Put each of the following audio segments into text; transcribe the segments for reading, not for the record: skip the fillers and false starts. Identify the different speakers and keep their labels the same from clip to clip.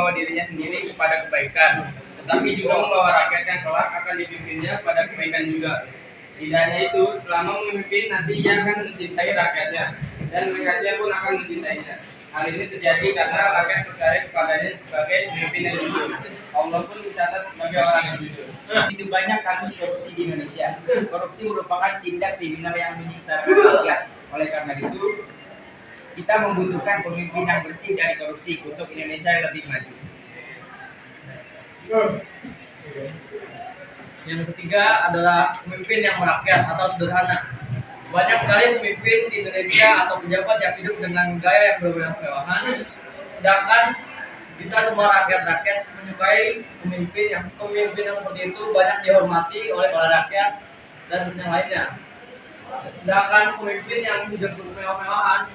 Speaker 1: membawa dirinya sendiri kepada kebaikan, tetapi juga membawa rakyat yang kelak akan dipimpinnya pada kebaikan juga. Tidak hanya itu, selama memimpin nanti ia akan mencintai rakyatnya, dan rakyatnya pun akan mencintainya. Hal ini terjadi karena rakyat percaya kepadanya sebagai pemimpin yang jujur. Allah pun mencatat sebagai orang yang jujur.
Speaker 2: Itu banyak kasus korupsi di Indonesia. Korupsi merupakan tindak kriminal yang menyengsarakan rakyat. Oleh karena itu, kita membutuhkan pemimpin yang bersih dari korupsi untuk Indonesia yang lebih maju.
Speaker 3: Yang ketiga adalah pemimpin yang merakyat atau sederhana. Banyak sekali pemimpin di Indonesia atau pejabat yang hidup dengan gaya yang bermewah-mewahan, sedangkan kita semua rakyat-rakyat menyukai pemimpin yang seperti itu banyak dihormati oleh rakyat dan yang lainnya. Sedangkan pemimpin yang hidup bermewah-mewahan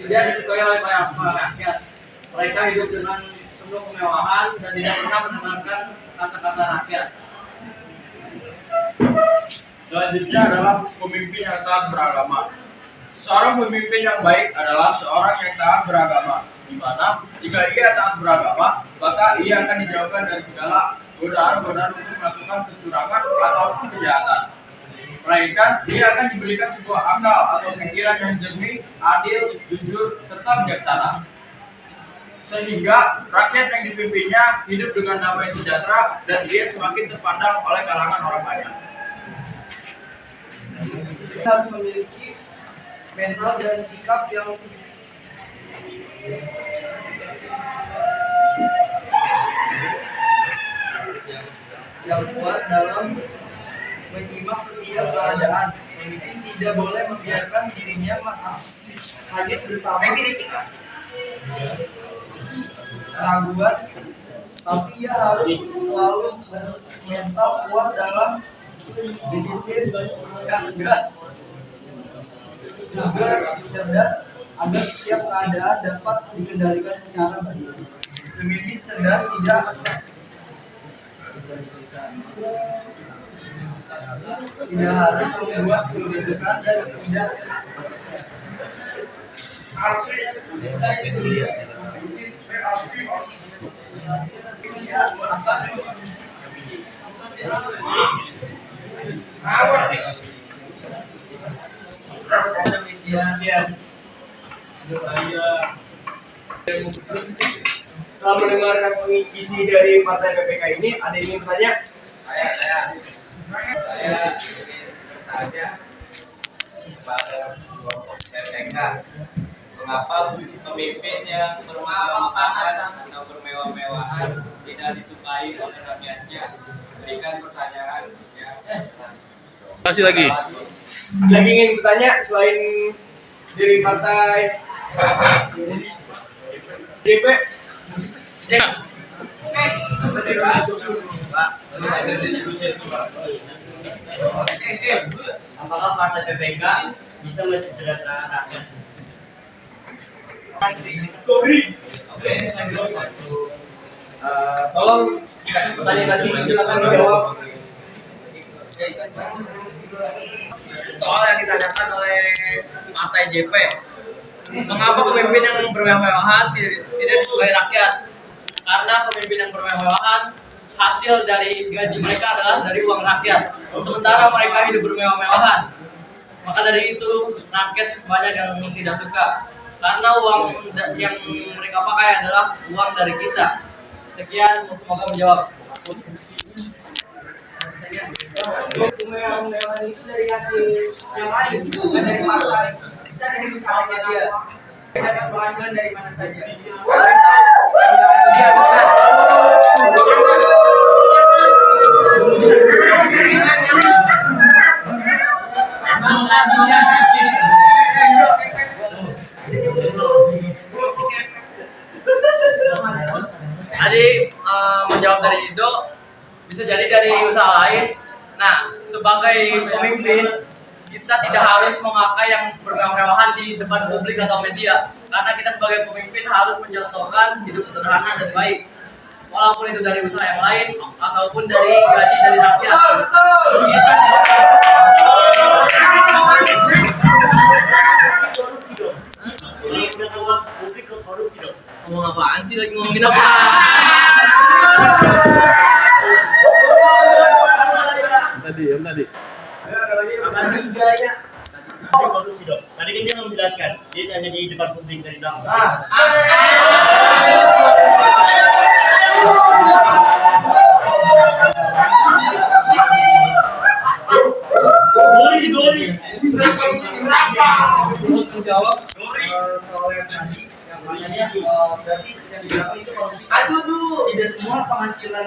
Speaker 3: tidak disukai oleh para rakyat. Mereka hidup dengan penuh kemewahan dan tidak pernah mendengarkan kata-kata rakyat.
Speaker 4: Selanjutnya adalah pemimpin yang taat beragama. Seorang pemimpin yang baik adalah seorang yang taat beragama, di mana jika ia taat beragama, maka ia akan dijauhkan dari segala godaan-godaan untuk melakukan kecurangan ataupun kejahatan. Melainkan ia akan diberikan sebuah akal atau pikiran yang jernih, adil, jujur, serta bijaksana. Sehingga rakyat yang dipimpinnya hidup dengan damai sejahtera dan dia semakin terpandang oleh kalangan orang banyak.
Speaker 5: Kita harus memiliki mental dan sikap yang kuat dalam menyimak setiap keadaan. Pemimpin tidak boleh membiarkan dirinya hanya bersama keraguan, tapi ia harus selalu mental kuat dalam disiplin yang tegas, juga cerdas agar setiap keadaan dapat dikendalikan secara baik. Pemimpin cerdas tidak harus membuat keputusan dan tidak
Speaker 1: Setelah mendengarkan isi dari partai PPK ini, ada yang ingin bertanya?
Speaker 2: Saya ingin bertanya kepada kelompok PPK, mengapa pemimpin yang bermewah-mewahan atau bermewah-mewahan tidak disukai oleh rakyatnya? Berikan pertanyaan ya.
Speaker 6: Kasih lagi.
Speaker 1: Lagi ingin bertanya selain dari partai JP?
Speaker 5: apakah partai PPK bisa mensejahterakan rakyat?
Speaker 1: Tolong pertanyaan tadi silakan dijawab.
Speaker 3: Soal yang ditanyakan oleh partai JP, mengapa pemimpin yang bermewah-mewahan tidak disukai rakyat? Karena pemimpin yang bermewah-mewahan hasil dari gaji mereka adalah dari uang rakyat, sementara mereka hidup bermewah-mewahan. Maka dari itu rakyat banyak yang tidak suka, karena uang yang mereka pakai adalah uang dari kita. Sekian, semoga menjawab.
Speaker 5: Kemewahan itu dari hasil yang lain, bukan dari partai. Bisa dari usahanya dia. Dapat penghasilan dari mana saja. Dia besar.
Speaker 3: Tadi menjawab dari Ido, bisa jadi dari usaha lain. Nah, sebagai pemimpin kita tidak harus mengakai yang bermewah-mewahan di depan publik atau media, karena kita sebagai pemimpin harus mencontohkan hidup sederhana dan baik, walaupun itu dari usaha yang lain ataupun dari gaji dari rakyat. Kita
Speaker 1: Ngomong apaan
Speaker 3: pasti lagi ngomongin apa.
Speaker 6: Yang tadi.
Speaker 7: Korupsi dong. Tadi kan dia mau menjelaskan, dia hanya di depan publik dari belakang. Gori.
Speaker 5: Untuk menjawab soal yang tadi, yang makanya berarti yang di belakang itu korupsi. Tidak semua penghasilan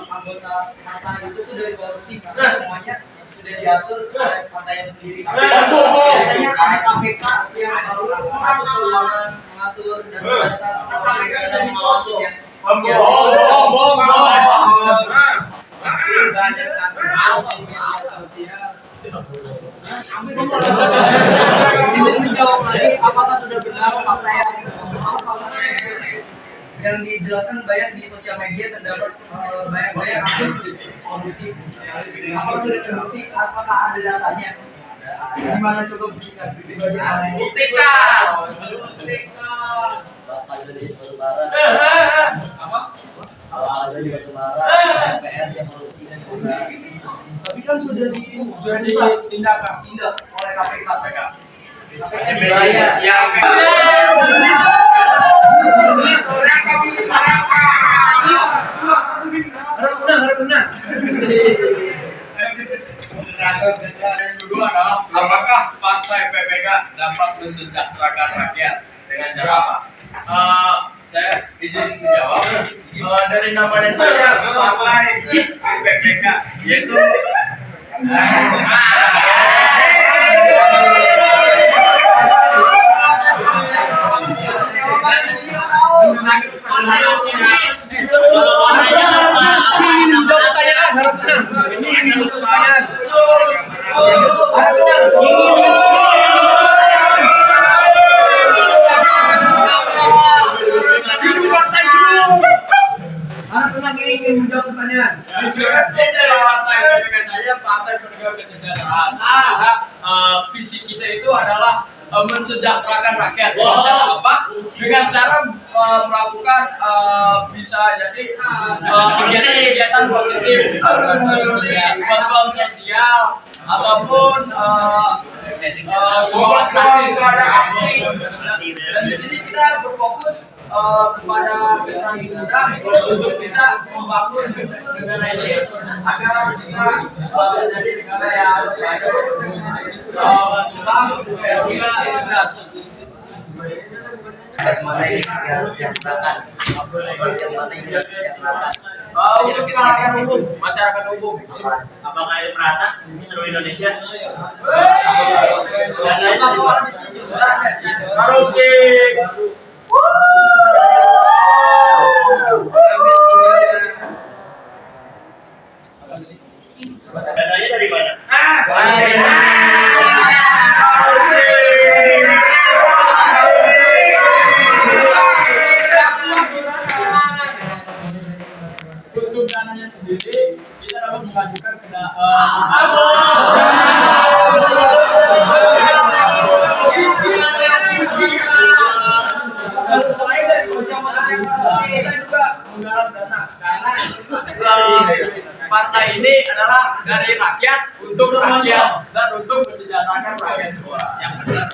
Speaker 5: anggota partai itu tuh dari korupsi, karena semuanya sudah diatur oleh partainya sendiri. Biasanya ada KPK yang selalu mengatur keuangan, mengatur data-data, KPK bisa mengawasi yang
Speaker 4: Bohong.
Speaker 5: banyak kasus media sosial. Izin menjawab lagi, apakah sudah benar fakta yang dijelaskan banyak di sosial media terdapat banyak kasus korupsi? Apakah sudah terbukti? Apakah ada datanya? Gimana coba buktikan?
Speaker 3: Buktikan.
Speaker 5: Tapi kan sudah
Speaker 3: Tindak
Speaker 5: oleh KPK.
Speaker 3: media sosial.
Speaker 1: Harap benar.
Speaker 4: Yang kedua adalah apakah partai PPK dapat mensejahterakan rakyat dengan cara apa? Saya izin menjawab. Dari namanya saja partai PPK yaitu partai penegak kesejahteraan. Visi kita itu adalah mensejahterakan rakyat dengan cara apa? Dengan cara melakukan bisa jadi kegiatan positif, bantuan sosial ataupun sumbangan gratis. Dan di sini kita berfokus kepada generasi muda untuk bisa membangun negara ini agar bisa menjadi negara yang juga cerdas.
Speaker 5: Mana yang kita sejahterakan? Yang mana yang kita sejahterakan?
Speaker 4: Untuk kalangan umum, masyarakat umum.
Speaker 7: Apakah itu merata di seluruh Indonesia?
Speaker 4: Korupsi.
Speaker 7: Dananya dari mana?
Speaker 4: Untuk dananya sendiri kita dapat mengajukan ke selain dari kebijakan administrasi kita juga menggarap dana karena partai ini adalah dari rakyat untuk rakyat dan untuk mensejahterakan rakyat semua. Yang benar.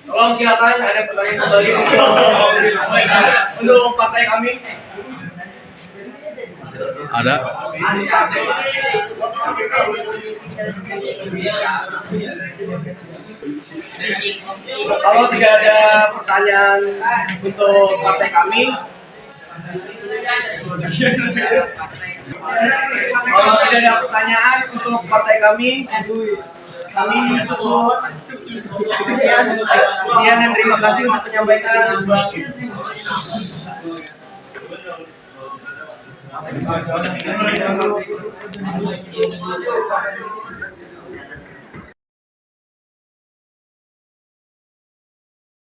Speaker 1: Tolong silakan ada pertanyaan kembali untuk partai kami.
Speaker 6: Ada.
Speaker 1: Kalau tidak ada pertanyaan untuk partai kami, kalau tidak ada pertanyaan untuk partai kami tutup. Sekian dan terima kasih untuk penyampaian.